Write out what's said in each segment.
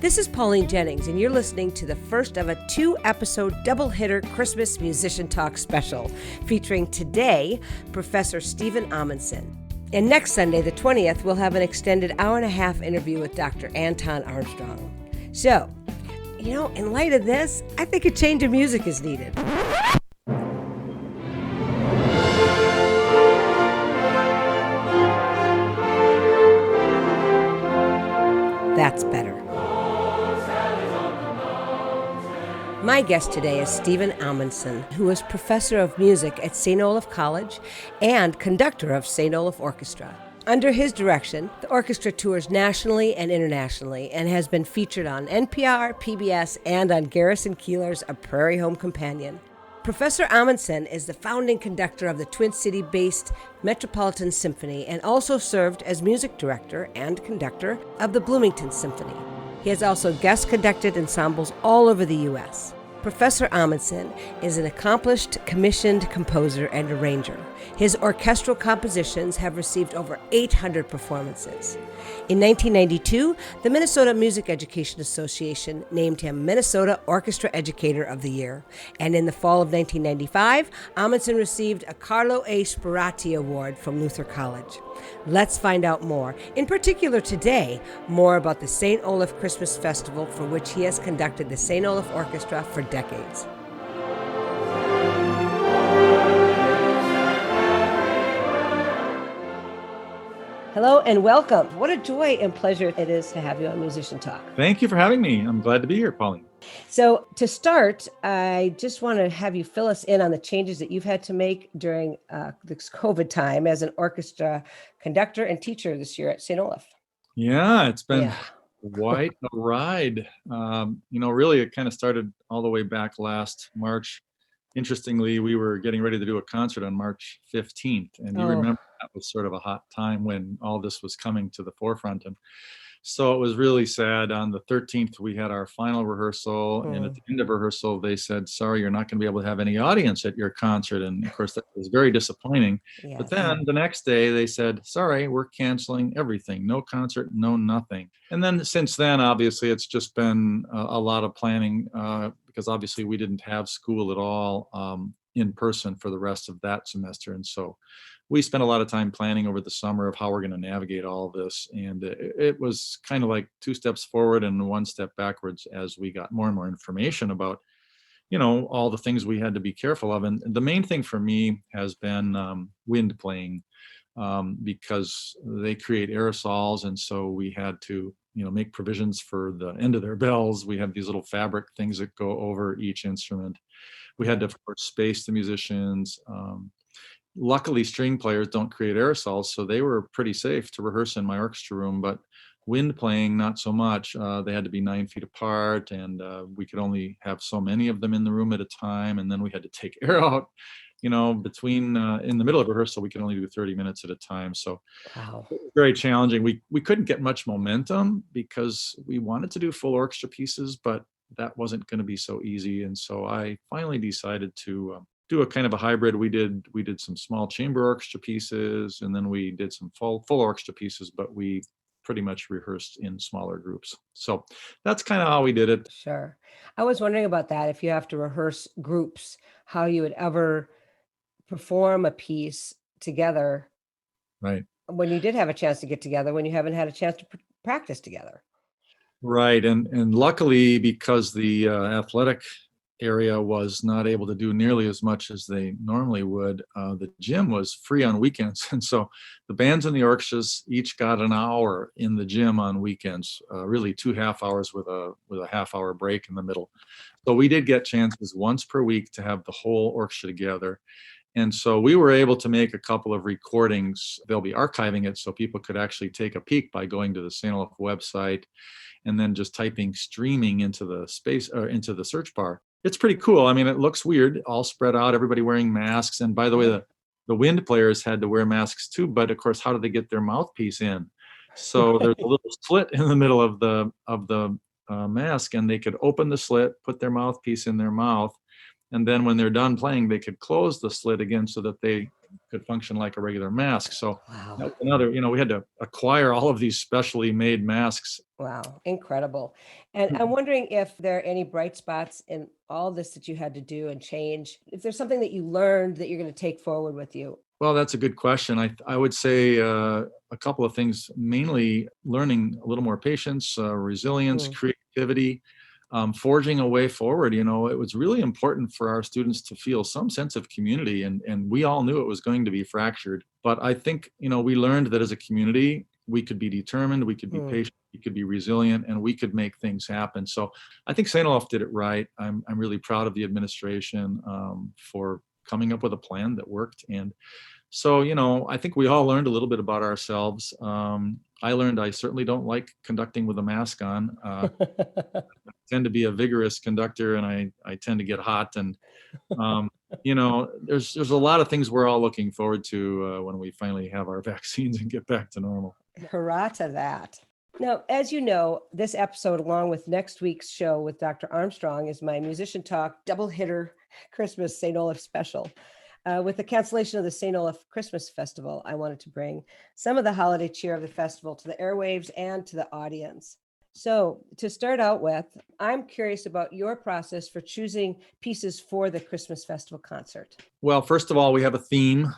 This is Pauline Jennings, and you're listening to the first of a 2-episode double-hitter Christmas Musician Talk special, featuring today Professor Steven Amundson. And next Sunday, the 20th, we'll have an extended hour-and-a-half interview with Dr. Anton Armstrong. So, in light of this, I think a change of music is needed. That's better. My guest today is Steven Amundson, who is professor of music at St. Olaf College and conductor of St. Olaf Orchestra. Under his direction, the orchestra tours nationally and internationally and has been featured on NPR, PBS, and on Garrison Keillor's A Prairie Home Companion. Professor Amundson is the founding conductor of the Twin City-based Metropolitan Symphony and also served as music director and conductor of the Bloomington Symphony. He has also guest conducted ensembles all over the U.S. Professor Amundson is an accomplished commissioned composer and arranger. His orchestral compositions have received over 800 performances. In 1992, the Minnesota Music Education Association named him Minnesota Orchestra Educator of the Year. And in the fall of 1995, Amundson received a Carlo A. Sperati Award from Luther College. Let's find out more, in particular today, more about the St. Olaf Christmas Festival, for which he has conducted the St. Olaf Orchestra for decades. Hello and welcome. What a joy and pleasure it is to have you on Musician Talk. Thank you for having me. I'm glad to be here, Pauline. So to start, I just want to have you fill us in on the changes that you've had to make during this COVID time as an orchestra conductor and teacher this year at St. Olaf. Yeah, it's been quite a ride. Really it kind of started all the way back last March. Interestingly, we were getting ready to do a concert on March 15th, and you remember that was sort of a hot time when all this was coming to the forefront. And so it was really sad. On the 13th, we had our final rehearsal, and at the end of rehearsal, they said, sorry, you're not going to be able to have any audience at your concert. And of course, that was very disappointing. Yes. But then the next day, they said, sorry, we're canceling everything. No concert, no nothing. And then since then, obviously, it's just been a lot of planning because obviously we didn't have school at all in person for the rest of that semester. And so we spent a lot of time planning over the summer of how we're going to navigate all of this. And it was kind of like 2 steps forward and 1 step backwards as we got more and more information about, all the things we had to be careful of. And the main thing for me has been wind playing because they create aerosols. And so we had to, make provisions for the end of their bells. We have these little fabric things that go over each instrument. We had to, of course, space the musicians. Luckily, string players don't create aerosols, so they were pretty safe to rehearse in my orchestra room, but wind playing, not so much. They had to be 9 feet apart, and we could only have so many of them in the room at a time, and then we had to take air out, between, in the middle of rehearsal, we could only do 30 minutes at a time, so very challenging. We couldn't get much momentum because we wanted to do full orchestra pieces, but that wasn't going to be so easy, and so I finally decided to do a kind of a hybrid. We did some small chamber orchestra pieces, and then we did some full orchestra pieces, but we pretty much rehearsed in smaller groups. So that's kind of how we did it. Sure. I was wondering about that, if you have to rehearse groups, how you would ever perform a piece together. Right. When you did have a chance to get together, when you haven't had a chance to practice together. Right. And luckily, because the athletic area was not able to do nearly as much as they normally would, the gym was free on weekends, and so the bands and the orchestras each got an hour in the gym on weekends, really 2 half hours with a half-hour break in the middle. So we did get chances once per week to have the whole orchestra together, and so we were able to make a couple of recordings. They'll be archiving it so people could actually take a peek by going to the St. Olaf website and then just typing streaming into the space or into the search bar. It's pretty cool. I mean, it looks weird, all spread out, everybody wearing masks. And by the way, the wind players had to wear masks too, but of course, how do they get their mouthpiece in? So there's a little slit in the middle of the mask, and they could open the slit, put their mouthpiece in their mouth, and then when they're done playing, they could close the slit again so that they could function like a regular mask. So Wow. that was another, we had to acquire all of these specially made masks. Wow, incredible. And I'm wondering if there are any bright spots in all this that you had to do and change. If there's something that you learned that you're going to take forward with you. Well, that's a good question. I would say a couple of things, mainly learning a little more patience, resilience, creativity, forging a way forward. It was really important for our students to feel some sense of community, and we all knew it was going to be fractured. But I think, we learned that as a community, we could be determined, we could be patient, we could be resilient, and we could make things happen. So I think St. Olaf did it right. I'm really proud of the administration for coming up with a plan that worked. And so, I think we all learned a little bit about ourselves. I learned I certainly don't like conducting with a mask on. I tend to be a vigorous conductor, and I tend to get hot. And, there's a lot of things we're all looking forward to when we finally have our vaccines and get back to normal. Hurrah to that. Now, as you know, this episode, along with next week's show with Dr. Armstrong, is my Musician Talk double hitter Christmas St. Olaf special. With the cancellation of the St. Olaf Christmas Festival, I wanted to bring some of the holiday cheer of the festival to the airwaves and to the audience. So to start out with, I'm curious about your process for choosing pieces for the Christmas Festival concert. Well, first of all, we have a theme.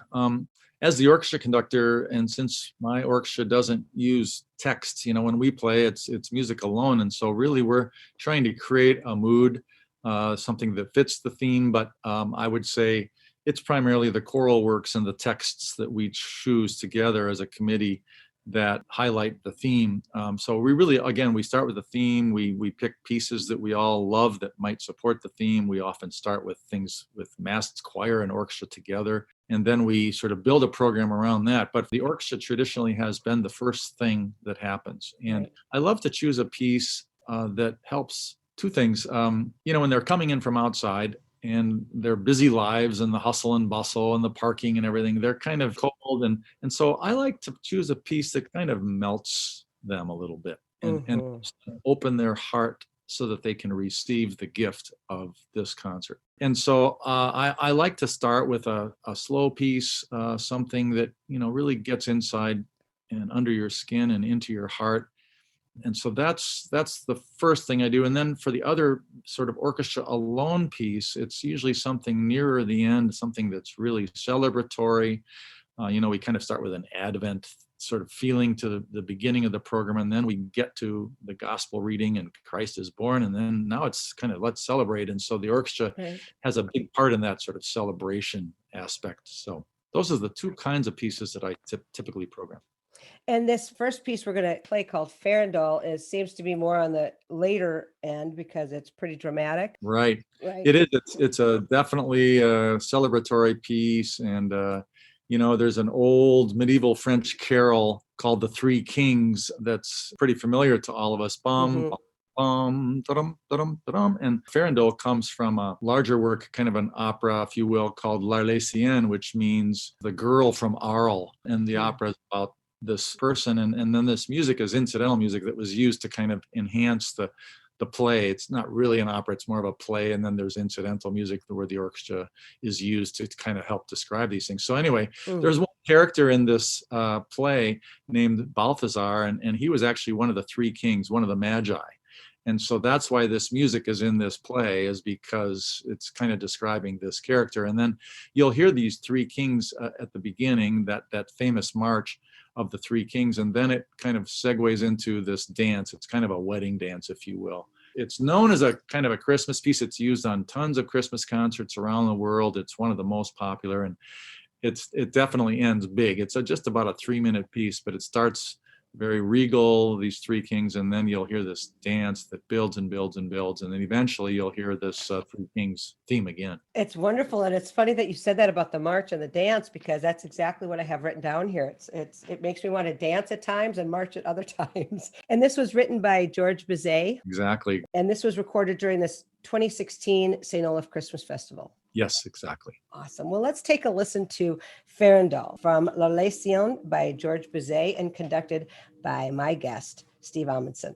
As the orchestra conductor, and since my orchestra doesn't use text, when we play, it's music alone. And so really we're trying to create a mood, something that fits the theme. But I would say it's primarily the choral works and the texts that we choose together as a committee that highlight the theme. So we really, again, we start with the theme. We pick pieces that we all love that might support the theme. We often start with things with masked choir and orchestra together, and then we sort of build a program around that. But the orchestra traditionally has been the first thing that happens. And I love to choose a piece that helps two things. When they're coming in from outside, and their busy lives and the hustle and bustle and the parking and everything, they're kind of cold. And so I like to choose a piece that kind of melts them a little bit and open their heart so that they can receive the gift of this concert. And so I like to start with a slow piece, something that, really gets inside and under your skin and into your heart. And so that's the first thing I do. And then for the other sort of orchestra alone piece, it's usually something nearer the end, something that's really celebratory. We kind of start with an Advent sort of feeling to the beginning of the program, and then we get to the gospel reading and Christ is born, and then now it's kind of let's celebrate. And so the orchestra has a big part in that sort of celebration aspect. So those are the two kinds of pieces that I typically program. And this first piece we're going to play, called Farandole, seems to be more on the later end because it's pretty dramatic. Right. It is. It's a definitely a celebratory piece. And, there's an old medieval French carol called The Three Kings that's pretty familiar to all of us. Bum, bum, da-dum, da-dum, da-dum. And Farandole comes from a larger work, kind of an opera, if you will, called L'Arlésienne, which means the girl from Arles. And the opera is about this person, and then this music is incidental music that was used to kind of enhance the play. It's not really an opera, it's more of a play, and then there's incidental music where the orchestra is used to kind of help describe these things. So anyway, there's one character in this play named Balthazar, and he was actually one of the three kings, one of the magi. And so that's why this music is in this play, is because it's kind of describing this character. And then you'll hear these three kings at the beginning, that famous march of the three kings, and then it kind of segues into this dance. It's kind of a wedding dance, if you will. It's known as a kind of a Christmas piece. It's used on tons of Christmas concerts around the world. It's one of the most popular, and it definitely ends big. It's just about a 3-minute piece, but it starts very regal, these three kings, and then you'll hear this dance that builds and builds and builds, and then eventually you'll hear this Three Kings theme again. It's wonderful, and it's funny that you said that about the march and the dance, because that's exactly what I have written down here. It makes me want to dance at times and march at other times. And this was written by George Bizet. Exactly. And this was recorded during this 2016 St. Olaf Christmas Festival. Yes, exactly. Awesome. Well, let's take a listen to Farandole from L'Arlésienne by George Bizet and conducted by my guest, Steve Amundson.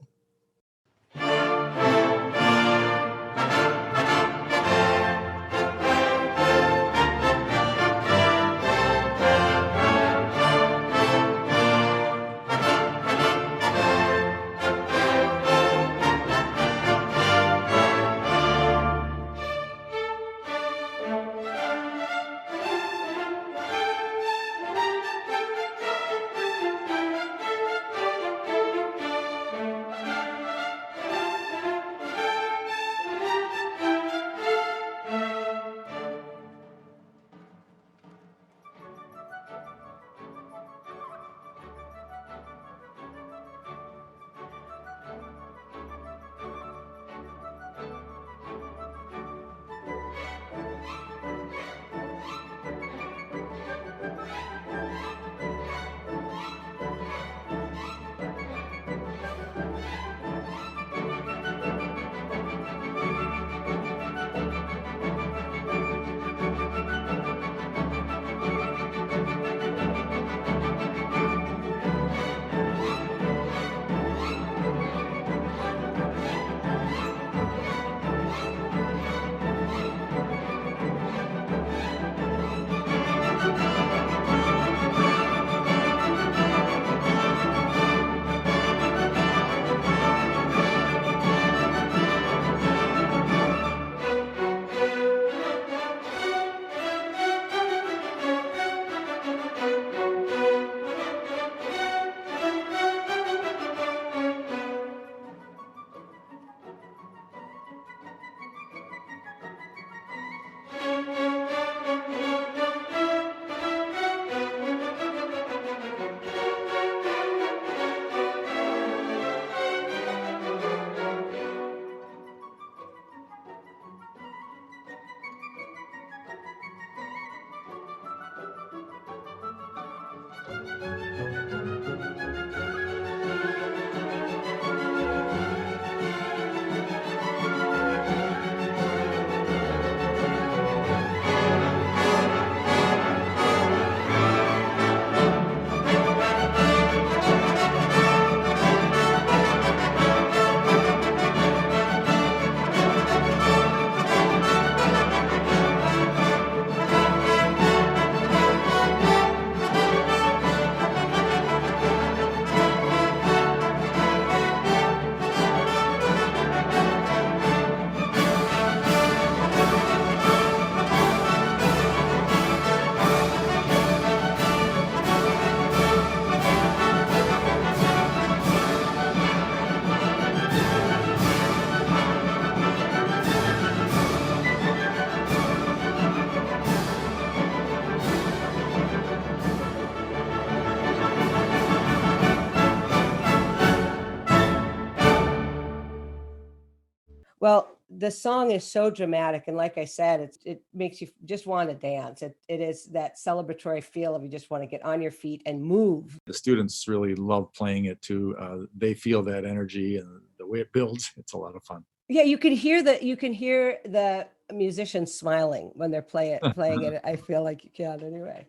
Well, the song is so dramatic, and like I said, it makes you just want to dance. It is that celebratory feel of you just want to get on your feet and move. The students really love playing it too. They feel that energy and the way it builds. It's a lot of fun. Yeah, you can hear the musicians smiling when they're playing it. I feel like you can anyway.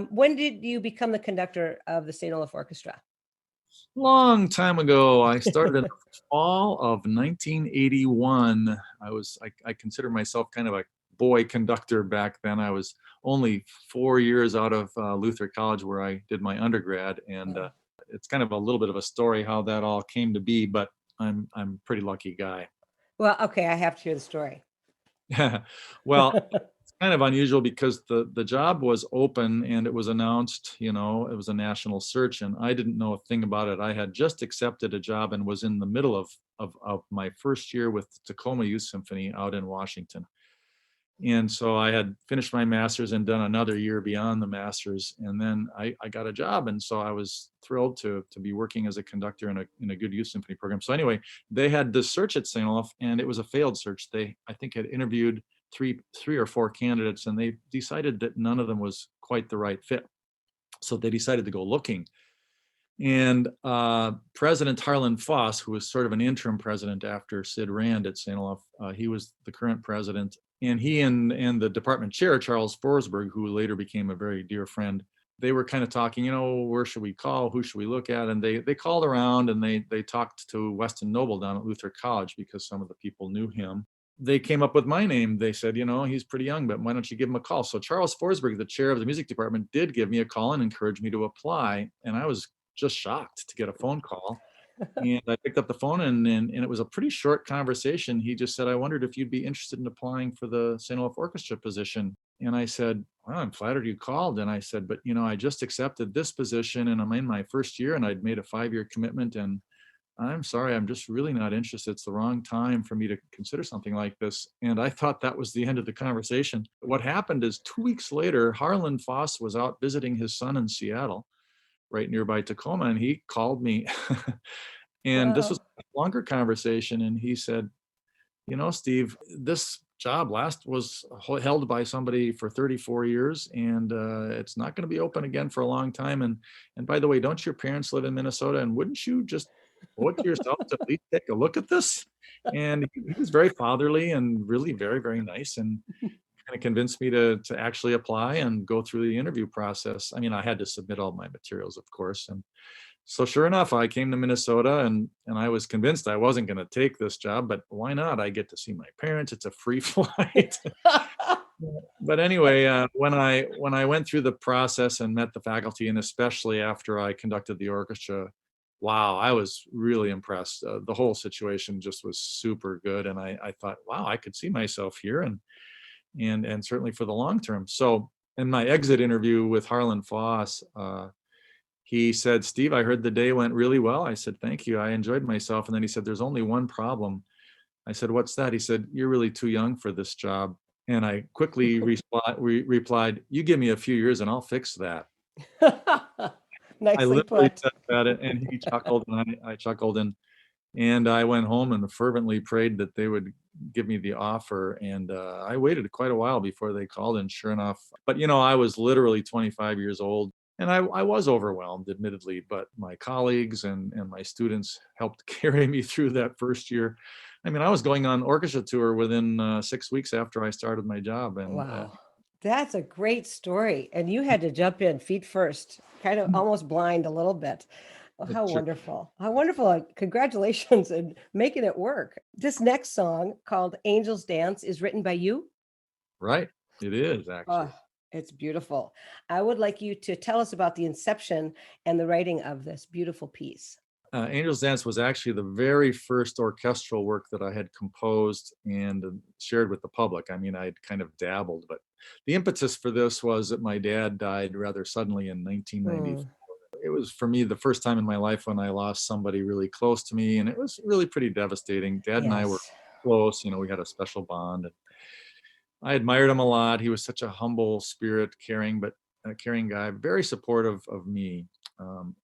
When did you become the conductor of the St. Olaf Orchestra? Long time ago, I started in the fall of 1981. I consider myself kind of a boy conductor back then. I was only 4 years out of Luther College where I did my undergrad, and Oh. it's kind of a little bit of a story how that all came to be. But I'm a pretty lucky guy. Well, okay, I have to hear the story. Well, it's kind of unusual because the job was open and it was announced, it was a national search, and I didn't know a thing about it. I had just accepted a job and was in the middle of my first year with Tacoma Youth Symphony out in Washington. And so I had finished my master's and done another year beyond the master's, and then I got a job, and so I was thrilled to be working as a conductor in a good youth symphony program. So anyway, they had this search at St. Olaf, and it was a failed search. They, I think, had interviewed three or four candidates, and they decided that none of them was quite the right fit. So they decided to go looking. And President Harlan Foss, who was sort of an interim president after Sid Rand at St. Olaf, he was the current president. And he and the department chair, Charles Forsberg, who later became a very dear friend, they were kind of talking, where should we call? Who should we look at? And they called around and they talked to Weston Noble down at Luther College because some of the people knew him. They came up with my name. They said, he's pretty young, but why don't you give him a call? So Charles Forsberg, the chair of the music department, did give me a call and encouraged me to apply. And I was just shocked to get a phone call. And I picked up the phone and it was a pretty short conversation. He just said, I wondered if you'd be interested in applying for the St. Olaf Orchestra position. And I said, well, I'm flattered you called. And I said, but I just accepted this position and I'm in my first year and I'd made a 5-year commitment, and I'm sorry, I'm just really not interested. It's the wrong time for me to consider something like this. And I thought that was the end of the conversation. What happened is 2 weeks later, Harlan Foss was out visiting his son in Seattle, right nearby Tacoma, and he called me. And this was Wow. a longer conversation, and he said, Steve, this job was held by somebody for 34 years, and it's not going to be open again for a long time. And by the way, don't your parents live in Minnesota? And wouldn't you just owe it to yourself to at least take a look at this? And he was very fatherly and really very, very nice, and kind of convinced me to actually apply and go through the interview process. I mean, I had to submit all my materials, of course. And so sure enough, I came to Minnesota, and I was convinced I wasn't going to take this job, but why not? I get to see my parents. It's a free flight. But anyway, when I went through the process and met the faculty, and especially after I conducted the orchestra, wow, I was really impressed. The whole situation just was super good, and I thought, wow, I could see myself here, and certainly for the long term. So in my exit interview with Harlan Foss, he said, Steve, I heard the day went really well. I said, thank you. I enjoyed myself. And then he said, there's only one problem. I said, what's that? He said, you're really too young for this job. And I quickly replied, you give me a few years and I'll fix that. I Nicely literally put. said that, and he chuckled, and I chuckled, and I went home and fervently prayed that they would give me the offer. And I waited quite a while before they called, and sure enough, but I was literally 25 years old. And I was overwhelmed, admittedly, but my colleagues and my students helped carry me through that first year. I mean, I was going on orchestra tour within 6 weeks after I started my job. And Wow. That's a great story. And you had to jump in feet first, kind of almost blind a little bit. Oh, how sure, wonderful. How wonderful. Congratulations in making it work. This next song called Angel's Dance is written by you. right, it is actually. Oh, it's beautiful. I would like you to tell us about the inception and the writing of this beautiful piece. Angel's Dance was actually the very first orchestral work that I had composed and shared with the public. I mean, I'd kind of dabbled, but the impetus for this was that my dad died rather suddenly in 1994. Mm, It was, for me, the first time in my life when I lost somebody really close to me, and it was really pretty devastating. Dad and I were yes. close, we had a special bond. And I admired him a lot. He was such a humble spirit, caring, but a caring guy, very supportive of me.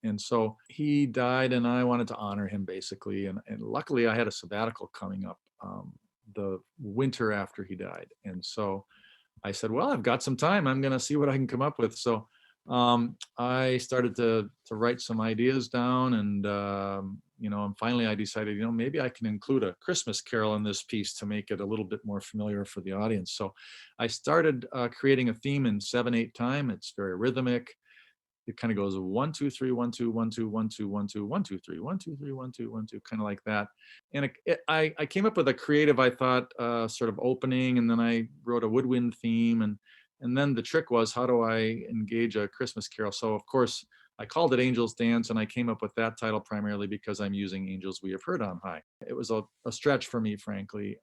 And so he died, and I wanted to honor him basically. And luckily, I had a sabbatical coming up the winter after he died. And so I said, well, I've got some time. I'm going to see what I can come up with. So I started to write some ideas down, and and finally I decided, maybe I can include a Christmas carol in this piece to make it a little bit more familiar for the audience. So I started creating a theme in 7/8 time. It's very rhythmic. It kind of goes 1 2 3 1 2 1 2 1 2 1 2 1 2 3 1 2 3 1 2 1 2, kind of like that. And I came up with a creative, I thought, sort of opening, and then I wrote a woodwind theme, and then the trick was, how do I engage a Christmas carol? So of course I called it Angels Dance, and I came up with that title primarily because I'm using Angels We Have Heard on High. It was a stretch for me, frankly,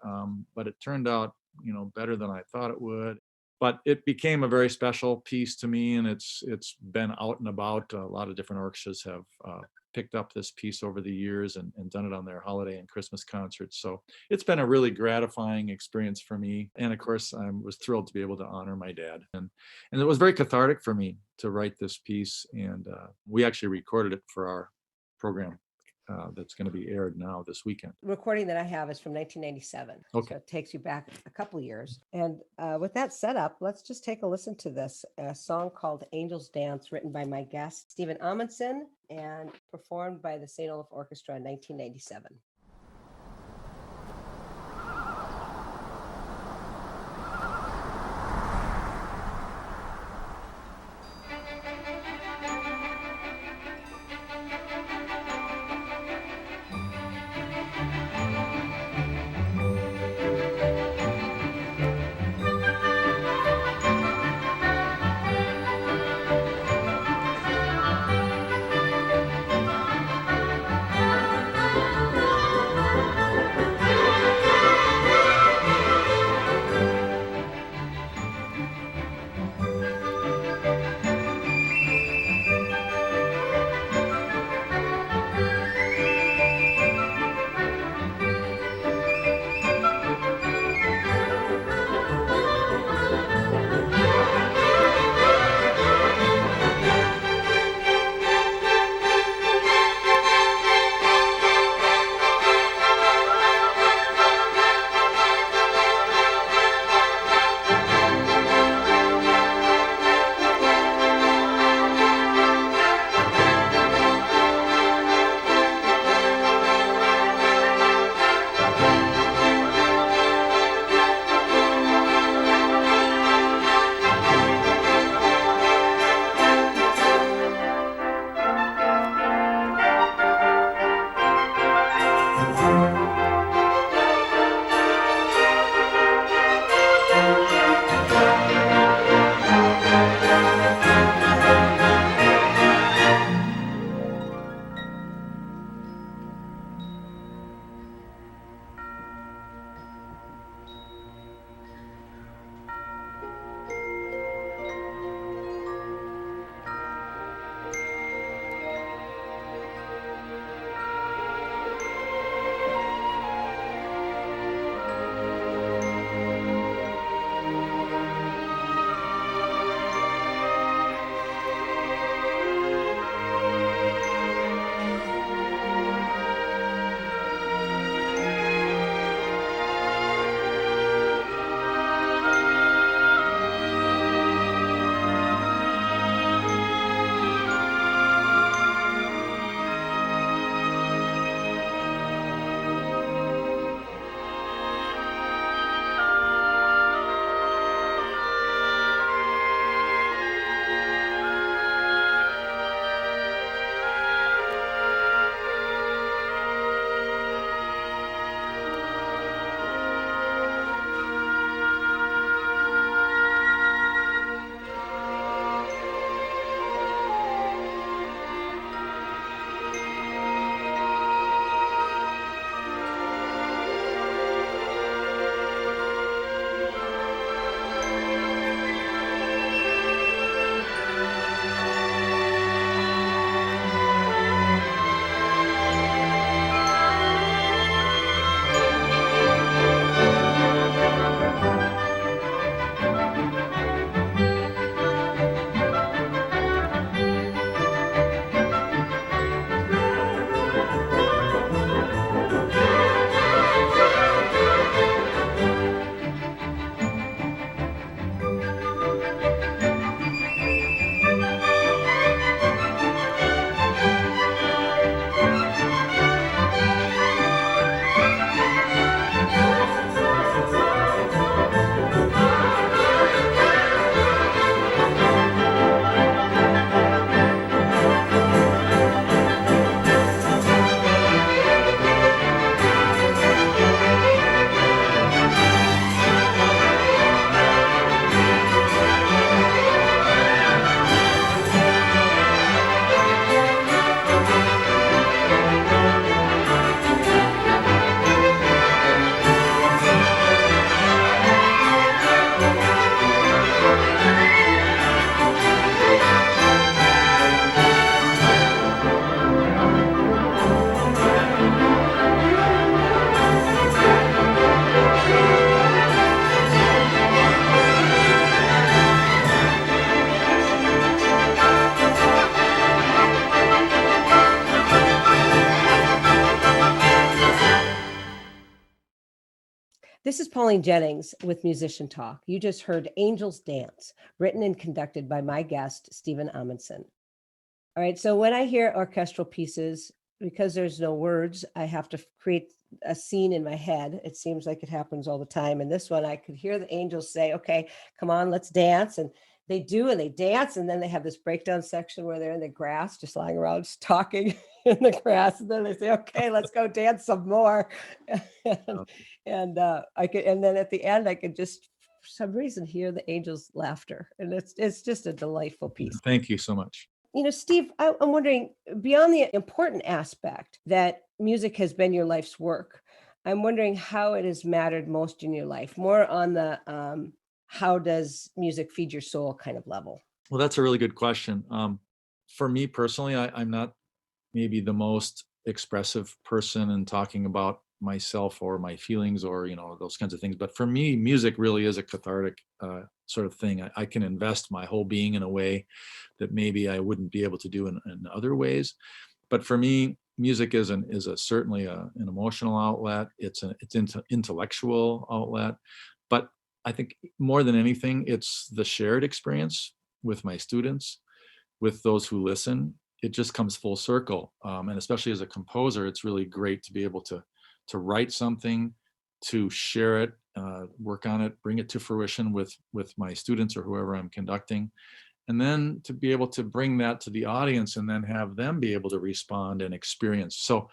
but it turned out better than I thought it would. But it became a very special piece to me, and it's been out and about. A lot of different orchestras have picked up this piece over the years and done it on their holiday and Christmas concerts. So it's been a really gratifying experience for me. And of course, I was thrilled to be able to honor my dad. And it was very cathartic for me to write this piece. And we actually recorded it for our program that's going to be aired now this weekend. The recording that I have is from 1997. Okay. So it takes you back a couple years. And with that setup, let's just take a listen to this song called Angels Dance, written by my guest, Steven Amundson, and performed by the St. Olaf Orchestra in 1997. This is Pauline Jennings with Musician Talk. You just heard Angels Dance, written and conducted by my guest, Steven Amundson. All right, so when I hear orchestral pieces, because there's no words, I have to create a scene in my head. It seems like it happens all the time. And this one, I could hear the angels say, okay, come on, let's dance. And they do, and they dance. And then they have this breakdown section where they're in the grass, just lying around, just talking in the grass. And then they say, okay, let's go dance some more. and then at the end, I could just, for some reason, hear the angels' laughter. And it's just a delightful piece. Thank you so much. Steve, I'm wondering, beyond the important aspect that music has been your life's work, I'm wondering how it has mattered most in your life, more on the how does music feed your soul kind of level? Well, that's a really good question. For me personally, I'm not maybe the most expressive person in talking about myself or my feelings or those kinds of things, but for me, music really is a cathartic sort of thing. I can invest my whole being in a way that maybe I wouldn't be able to do in other ways. But for me, music is certainly an emotional outlet. It's intellectual outlet, but I think more than anything, it's the shared experience with my students, with those who listen. It just comes full circle, and especially as a composer, it's really great to be able to write something, to share it, work on it, bring it to fruition with my students or whoever I'm conducting, and then to be able to bring that to the audience and then have them be able to respond and experience. So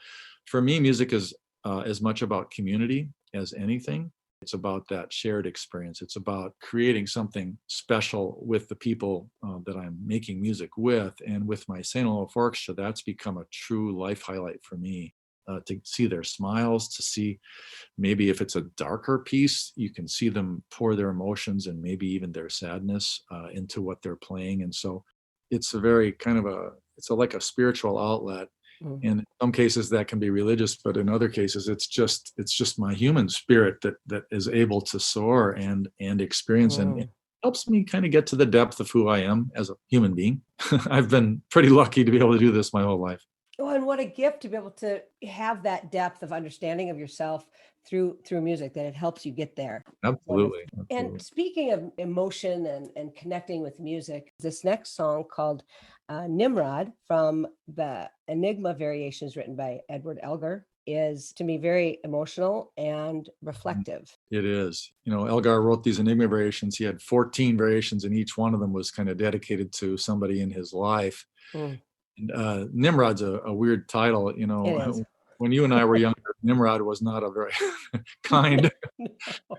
for me, music is as much about community as anything. It's about that shared experience. It's about creating something special with the people that I'm making music with. And with my St. Olaf Orchestra, that's become a true life highlight for me. To see their smiles, to see maybe if it's a darker piece, you can see them pour their emotions and maybe even their sadness into what they're playing. And so it's a very kind of like a spiritual outlet. And in some cases that can be religious, but in other cases it's just my human spirit that is able to soar and experience, and it helps me kind of get to the depth of who I am as a human being. I've been pretty lucky to be able to do this my whole life. Oh, and what a gift to be able to have that depth of understanding of yourself through music, that it helps you get there. Absolutely. And speaking of emotion and connecting with music, this next song called Nimrod from the Enigma Variations written by Edward Elgar is, to me, very emotional and reflective. It is. Elgar wrote these Enigma Variations. He had 14 variations, and each one of them was kind of dedicated to somebody in his life. Nimrod's a weird title. When you and I were younger, Nimrod was not a very kind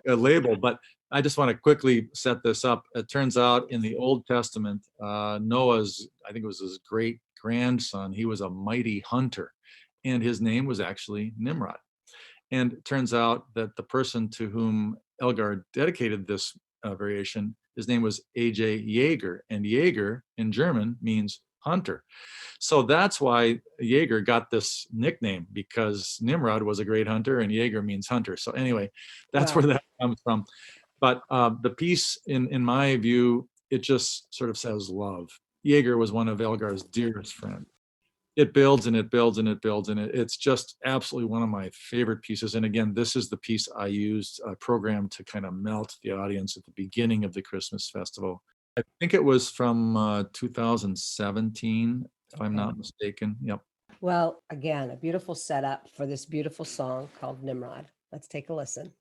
label. But I just want to quickly set this up. It turns out in the Old Testament, Noah's, I think it was his great grandson, he was a mighty hunter, and his name was actually Nimrod. And it turns out that the person to whom Elgar dedicated this variation, his name was A.J. Jaeger, and Jaeger in German means hunter. So that's why Jaeger got this nickname, because Nimrod was a great hunter and Jaeger means hunter. So anyway, that's where that comes from. But the piece, in my view, it just sort of says love. Jaeger was one of Elgar's dearest friends. It builds and it builds and it builds, and it's just absolutely one of my favorite pieces. And again, this is the piece I used, programmed to kind of melt the audience at the beginning of the Christmas festival. I think it was from 2017, if I'm not mistaken. Yep. Well, again, a beautiful setup for this beautiful song called Nimrod. Let's take a listen.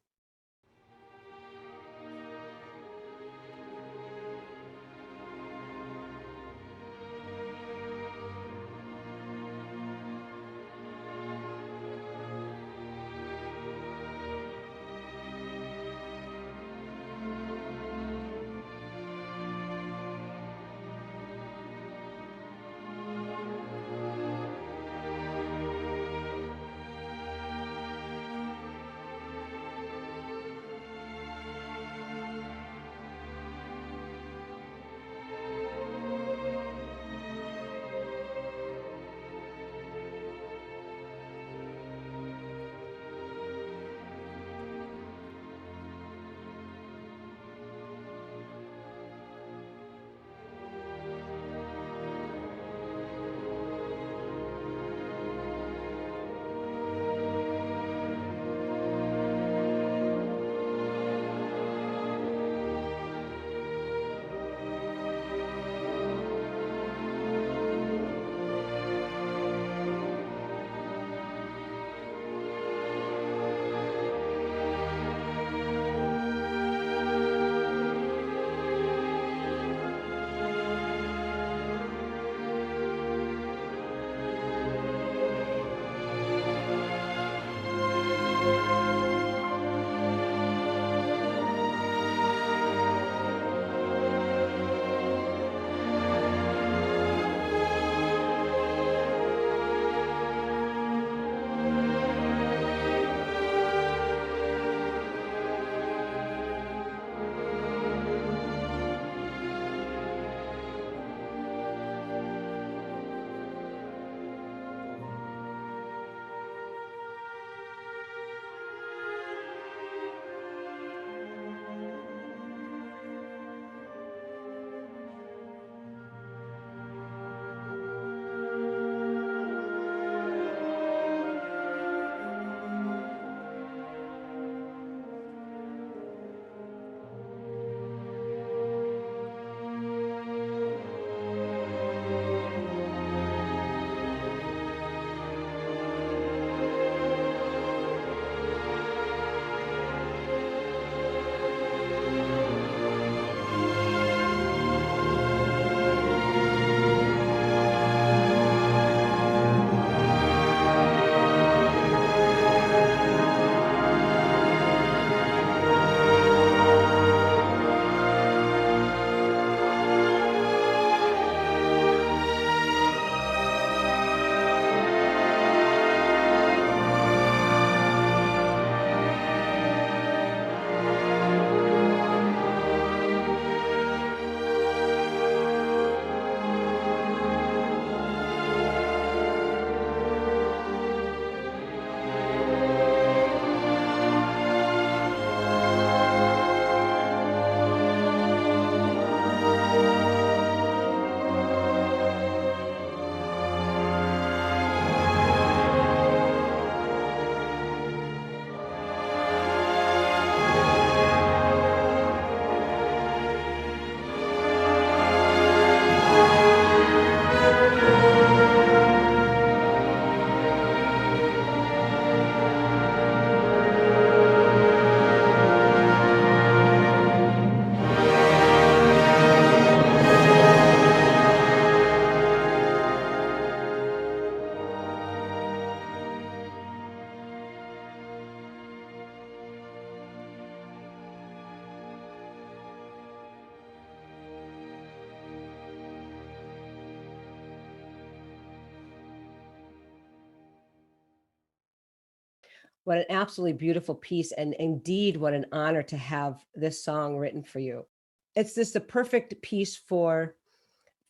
What an absolutely beautiful piece, and indeed what an honor to have this song written for you. It's just the perfect piece for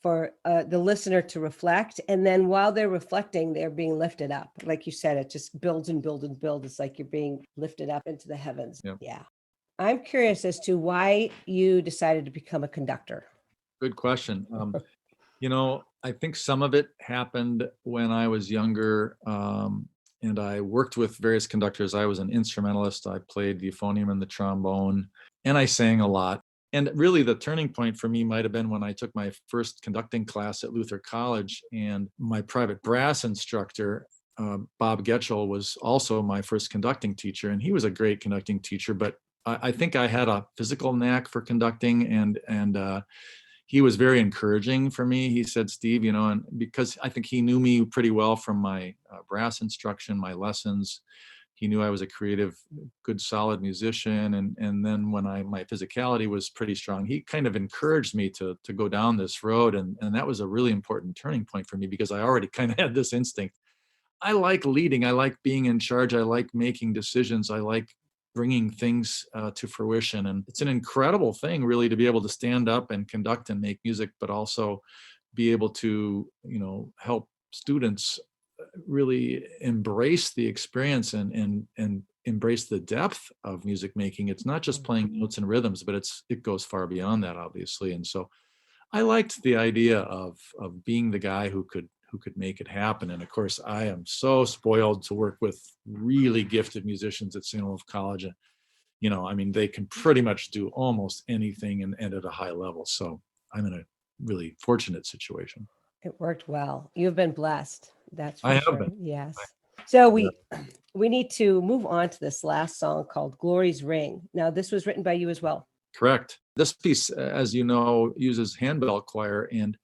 the listener to reflect, and then while they're reflecting, they're being lifted up. Like you said, it just builds and builds and builds. It's like you're being lifted up into the heavens. Yep. Yeah. I'm curious as to why you decided to become a conductor. Good question. I think some of it happened when I was younger, and I worked with various conductors. I was an instrumentalist. I played the euphonium and the trombone, and I sang a lot. And really, the turning point for me might have been when I took my first conducting class at Luther College, and my private brass instructor, Bob Getchell, was also my first conducting teacher, and he was a great conducting teacher. But I think I had a physical knack for conducting, and he was very encouraging for me. He said, Steve, and because I think he knew me pretty well from my brass instruction, my lessons. He knew I was a creative, good, solid musician. And then when my physicality was pretty strong, he kind of encouraged me to go down this road. And that was a really important turning point for me, because I already kind of had this instinct. I like leading. I like being in charge. I like making decisions. I like bringing things to fruition. And it's an incredible thing, really, to be able to stand up and conduct and make music, but also be able to, help students really embrace the experience and embrace the depth of music making. It's not just playing notes and rhythms, but it goes far beyond that, obviously. And so I liked the idea of being the guy who could make it happen. And of course, I am so spoiled to work with really gifted musicians at St. Olaf College. And they can pretty much do almost anything and at a high level. So I'm in a really fortunate situation. It worked well. You've been blessed. That's for I sure. have been. Yes. So we need to move on to this last song called Glory's Ring. Now, this was written by you as well. Correct. This piece, as you know, uses handbell choir, and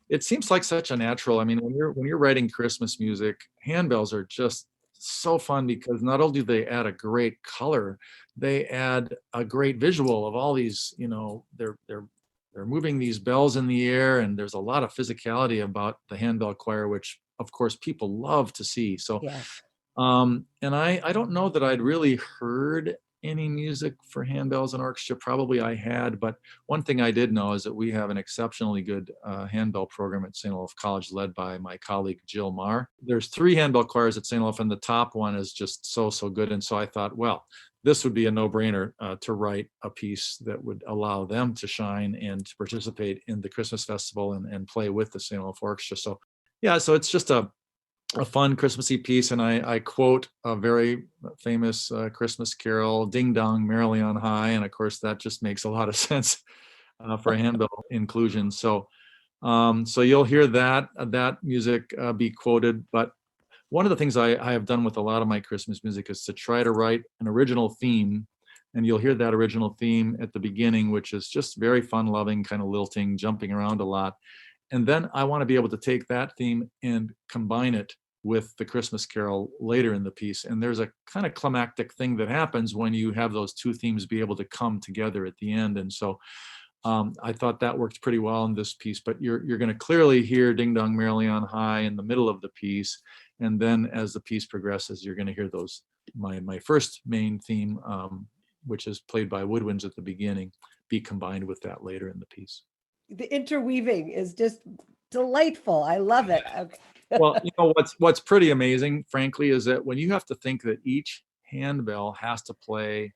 it seems like such a natural. I mean, when you're writing Christmas music, handbells are just so fun, because not only do they add a great color, they add a great visual of all these, they're moving these bells in the air, and there's a lot of physicality about the handbell choir, which of course people love to see. So, yes. And I don't know that I'd really heard any music for handbells and orchestra. Probably I had, but one thing I did know is that we have an exceptionally good handbell program at St. Olaf College, led by my colleague Jill Marr. There's 3 handbell choirs at St. Olaf, and the top one is just so good. And so I thought, well, this would be a no-brainer to write a piece that would allow them to shine and to participate in the Christmas festival and play with the St. Olaf Orchestra. So yeah, so it's just a fun Christmassy piece, and I quote a very famous Christmas carol, "Ding Dong Merrily on High," and of course that just makes a lot of sense for handbell inclusion. So you'll hear that music be quoted. But one of the things I have done with a lot of my Christmas music is to try to write an original theme, and you'll hear that original theme at the beginning, which is just very fun-loving, kind of lilting, jumping around a lot. And then I want to be able to take that theme and combine it with the Christmas carol later in the piece. And there's a kind of climactic thing that happens when you have those 2 themes be able to come together at the end. And so I thought that worked pretty well in this piece. But you're going to clearly hear "Ding Dong Merrily on High" in the middle of the piece. And then as the piece progresses, you're going to hear those, my first main theme, which is played by woodwinds at the beginning, be combined with that later in the piece. The interweaving is just delightful. I love it. Okay. Well, what's pretty amazing, frankly, is that when you have to think that each handbell has to play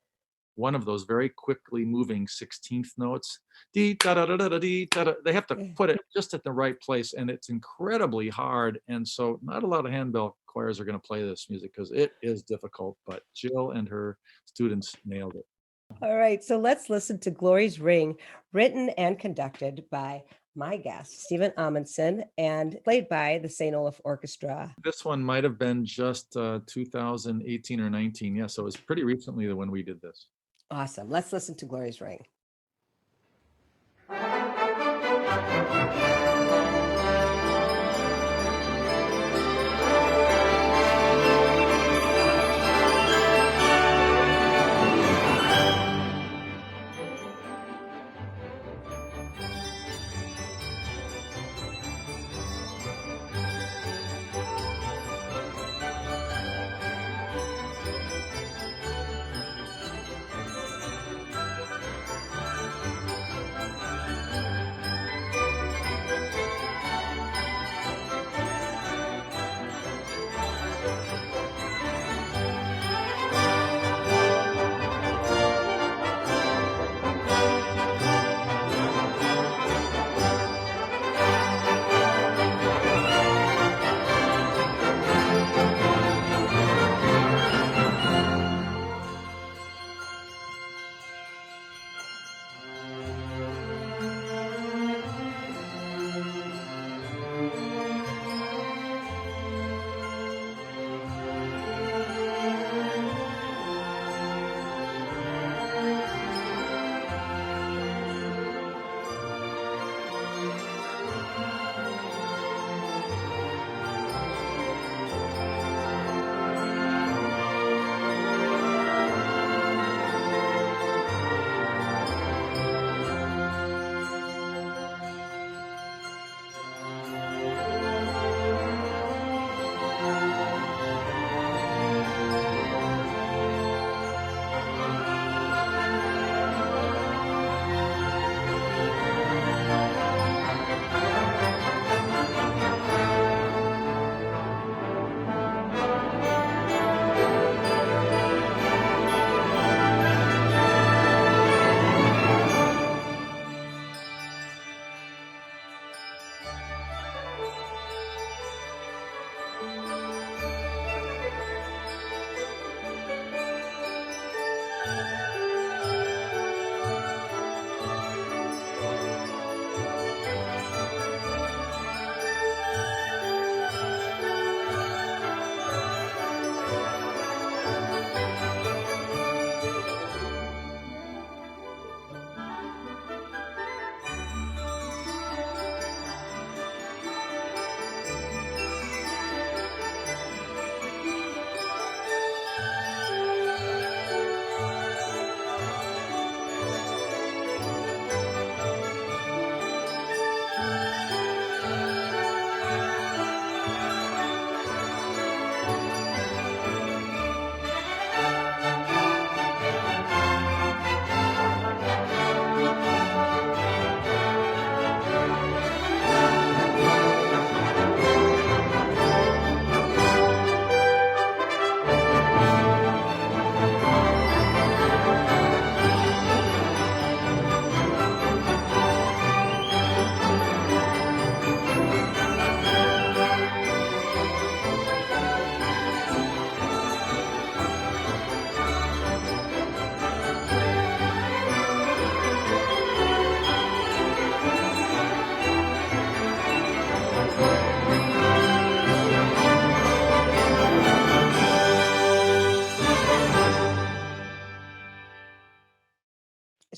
one of those very quickly moving 16th notes, dee, da, da, da, da, da, dee, da, da, they have to put it just at the right place, and it's incredibly hard. And so not a lot of handbell choirs are going to play this music because it is difficult, but Jill and her students nailed it. All right, so let's listen to Glory's Ring, written and conducted by my guest, Steven Amundson, and played by the St. Olaf Orchestra. This one might have been just 2018 or 19. Yeah, so it was pretty recently when we did this. Awesome. Let's listen to Glory's Ring.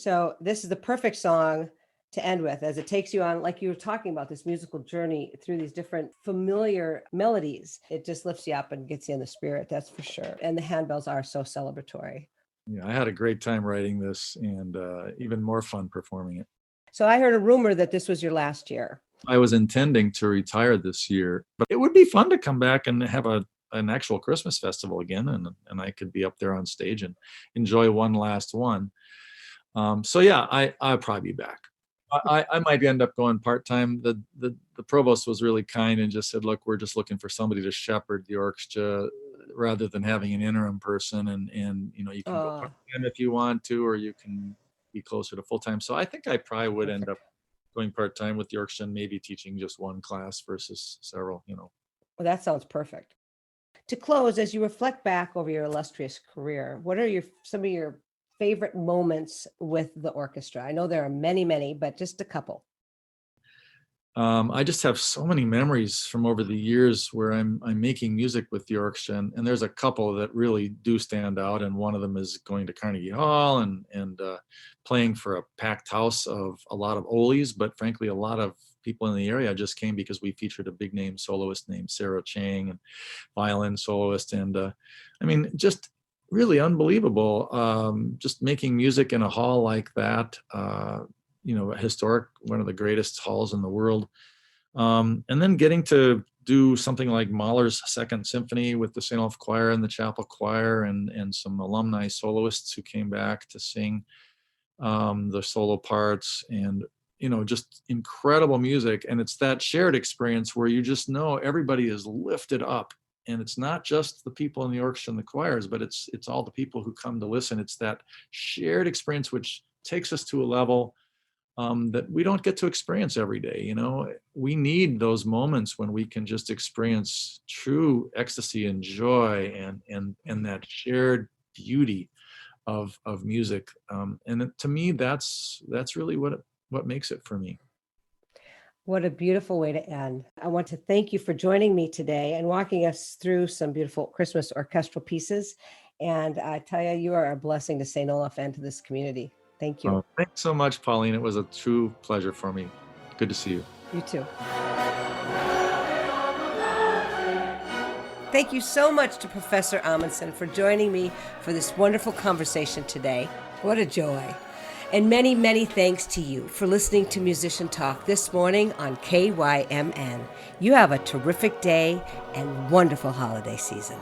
So this is the perfect song to end with, as it takes you on, like you were talking about, this musical journey through these different familiar melodies. It just lifts you up and gets you in the spirit, that's for sure. And the handbells are so celebratory. Yeah, I had a great time writing this, and even more fun performing it. So I heard a rumor that this was your last year. I was intending to retire this year, but it would be fun to come back and have an actual Christmas festival again, and I could be up there on stage and enjoy one last one. So yeah, I'll probably be back. I might end up going part-time. The provost was really kind and just said, look, we're just looking for somebody to shepherd the orchestra rather than having an interim person, and you can go part-time if you want to, or you can be closer to full-time. So I think I probably would end up going part-time with the orchestra and maybe teaching just one class versus several. Well, that sounds perfect. To close, as you reflect back over your illustrious career, what are some of your favorite moments with the orchestra? I know there are many, many, but just a couple. I just have so many memories from over the years where I'm making music with the orchestra, and there's a couple that really do stand out. And one of them is going to Carnegie Hall and playing for a packed house of a lot of oldies, but frankly, a lot of people in the area just came because we featured a big name soloist named Sarah Chang, and violin soloist, and just really unbelievable. Just making music in a hall like that. Historic, one of the greatest halls in the world. And then getting to do something like Mahler's Second Symphony with the St. Olaf Choir and the Chapel Choir, and some alumni soloists who came back to sing the solo parts, and just incredible music. And it's that shared experience where you just know everybody is lifted up, and it's not just the people in the orchestra and the choirs, but it's all the people who come to listen. It's that shared experience which takes us to a level that we don't get to experience every day. We need those moments when we can just experience true ecstasy and joy, and that shared beauty of music. And to me, that's really what makes it for me. What a beautiful way to end. I want to thank you for joining me today and walking us through some beautiful Christmas orchestral pieces. And I tell you, you are a blessing to St. Olaf and to this community. Thank you. Thanks so much, Pauline. It was a true pleasure for me. Good to see you. You too. Thank you so much to Professor Amundson for joining me for this wonderful conversation today. What a joy. And many, many thanks to you for listening to Musician Talk this morning on KYMN. You have a terrific day and wonderful holiday season.